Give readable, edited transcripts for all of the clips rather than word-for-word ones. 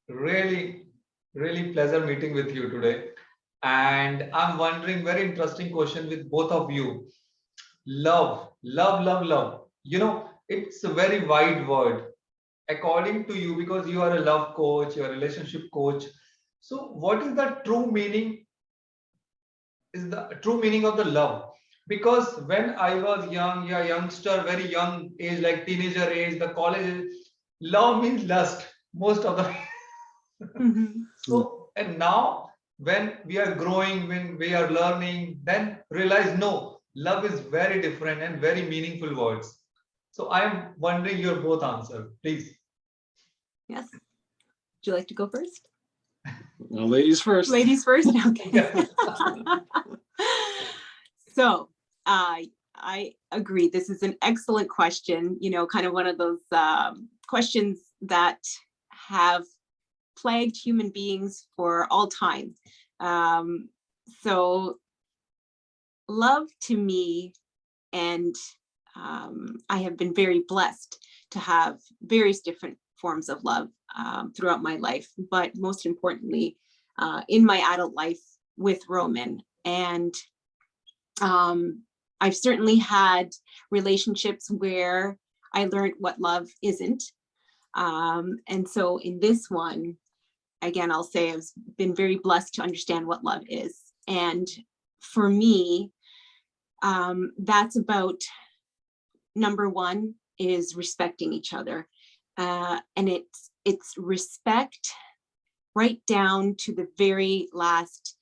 Really, really pleasure meeting with you today. And I'm wondering, very interesting question with both of you. Love, love, love, love. It's a very wide word. According to you, because you are a love coach, you're a relationship coach. So, what is the true meaning? Is the true meaning of the love? Because when I was young, yeah, youngster, very young age, like teenager age, the college age, love means lust most of the Mhm. so, and now when we are growing, when we are learning, then realize no, love is very different and very meaningful words. So I am wondering your both answer, please. Yes. Would you like to go first? Well, ladies first. Ladies first? Okay. Yeah. So I agree. This is an excellent question, kind of one of those questions that have plagued human beings for all time. Um, so love to me, and I have been very blessed to have various different forms of love throughout my life, but most importantly, in my adult life with Roman. And I've certainly had relationships where I learned what love isn't. And so in this one, again, I'll say I've been very blessed to understand what love is. And for me, that's about, number one is respecting each other. And it's respect right down to the very last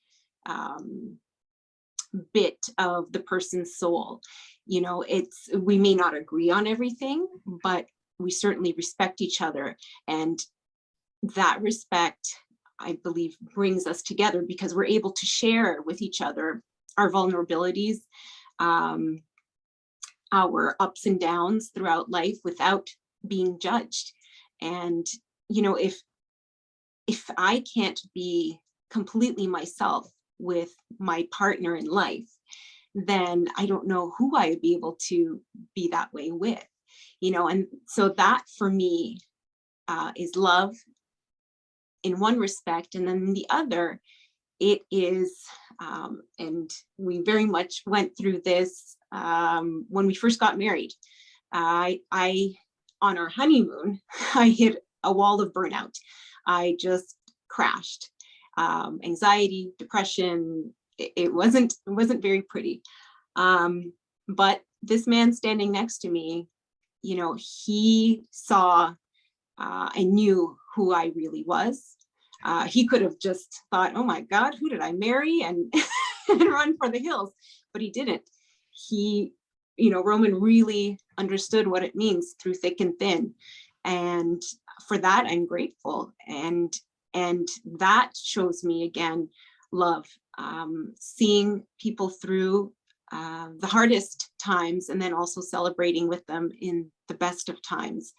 bit of the person's soul. We may not agree on everything, but we certainly respect each other. And that respect, I believe, brings us together because we're able to share with each other our vulnerabilities, our ups and downs throughout life without being judged. And, if I can't be completely myself with my partner in life, then I don't know who I would be able to be that way with, and so that for me is love in one respect. And then in the other, it is, and we very much went through this when we first got married. I on our honeymoon, I hit a wall of burnout. I just crashed. Anxiety, depression. It wasn't very pretty. But this man standing next to me, he saw and knew who I really was. He could have just thought, oh my God, who did I marry? And, and run for the hills, but he didn't. He, Roman really understood what it means through thick and thin. And for that, I'm grateful. And that shows me again, love, seeing people through the hardest times, and then also celebrating with them in the best of times,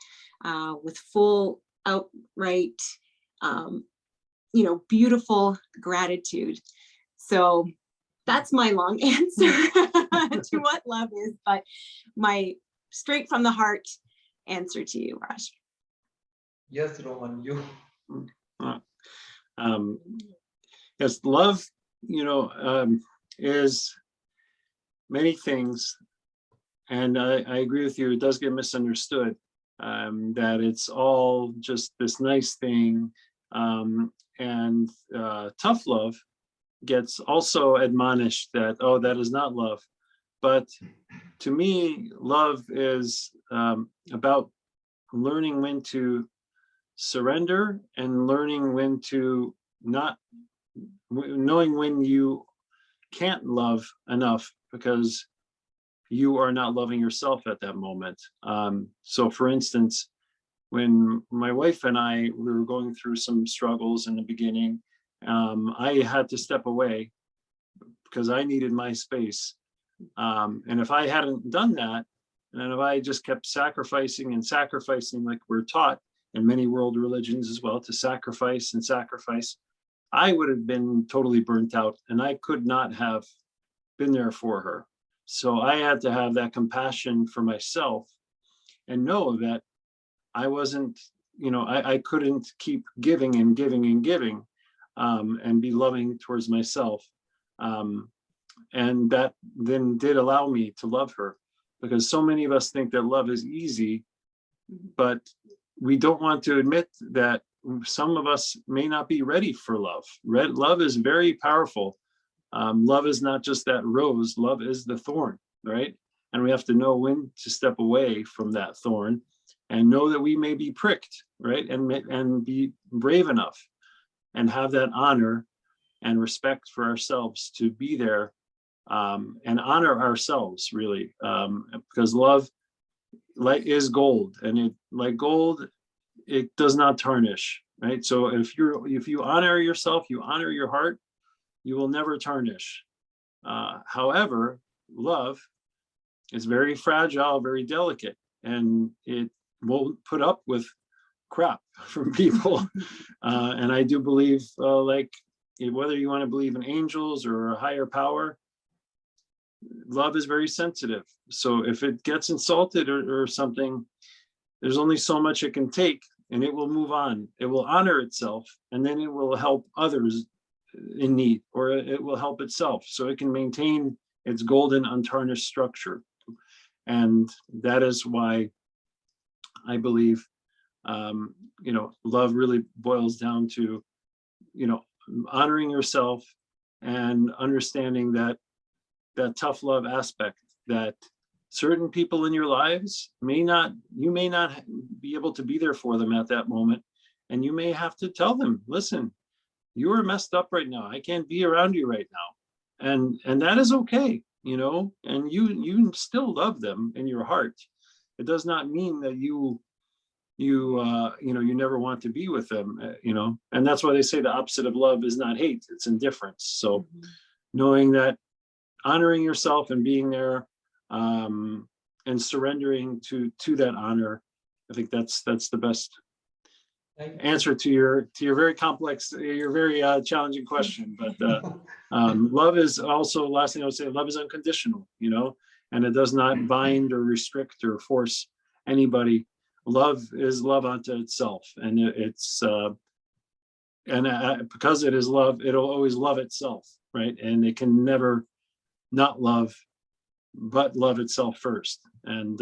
with full outright, beautiful gratitude. So that's my long answer to what love is, but my straight from the heart answer to you, Raj. Yes, Roman, you. Uh, Um, yes, love, is many things, and I agree with you. It does get misunderstood, that it's all just this nice thing, and tough love gets also admonished that, oh, that is not love. But to me, love is about learning when to surrender and learning when to not, knowing when you can't love enough because you are not loving yourself at that moment. So for instance, when my wife and I were going through some struggles in the beginning, I had to step away because I needed my space. And if I hadn't done that, and if I just kept sacrificing and sacrificing, like we're taught in many world religions as well, to sacrifice and sacrifice, I would have been totally burnt out and I could not have been there for her. So I had to have that compassion for myself and know that I wasn't I couldn't keep giving and giving and giving, and be loving towards myself. And that then did allow me to love her, because so many of us think that love is easy, but we don't want to admit that some of us may not be ready for love. Love is very powerful. Love is not just that rose, love is the thorn, right? And we have to know when to step away from that thorn and know that we may be pricked, right? And be brave enough and have that honor and respect for ourselves to be there, and honor ourselves, really, because love is gold, and like gold, it does not tarnish, right? So if you honor yourself, you honor your heart, you will never tarnish. However, love is very fragile, very delicate, and it won't put up with crap from people. And I do believe, whether you want to believe in angels or a higher power, love is very sensitive. So if it gets insulted or something, there's only so much it can take, and it will move on. It will honor itself, and then it will help others in need, or it will help itself, so it can maintain its golden, untarnished structure. And that is why I believe, love really boils down to, honoring yourself and understanding that tough love aspect, that certain people in your lives you may not be able to be there for them at that moment. And you may have to tell them, listen, you are messed up right now. I can't be around you right now. And that is okay, and you still love them in your heart. It does not mean that you never want to be with them, and that's why they say the opposite of love is not hate, it's indifference. So knowing that, honoring yourself and being there, and surrendering to that honor, I think that's the best answer to your very complex, your very challenging question. But love is also, last thing I would say, love is unconditional, and it does not bind or restrict or force anybody. Love is love unto itself, and because it is love, it'll always love itself, right? And it can never not love, but love itself first. And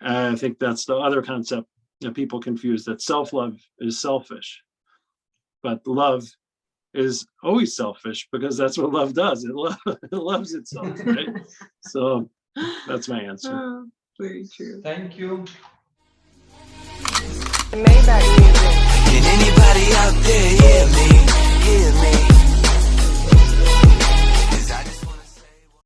I think that's the other concept that people confuse, that self-love is selfish, but love is always selfish, because that's what love does. It loves itself, right? So that's my answer. Oh, very true. Thank you. Maybach music.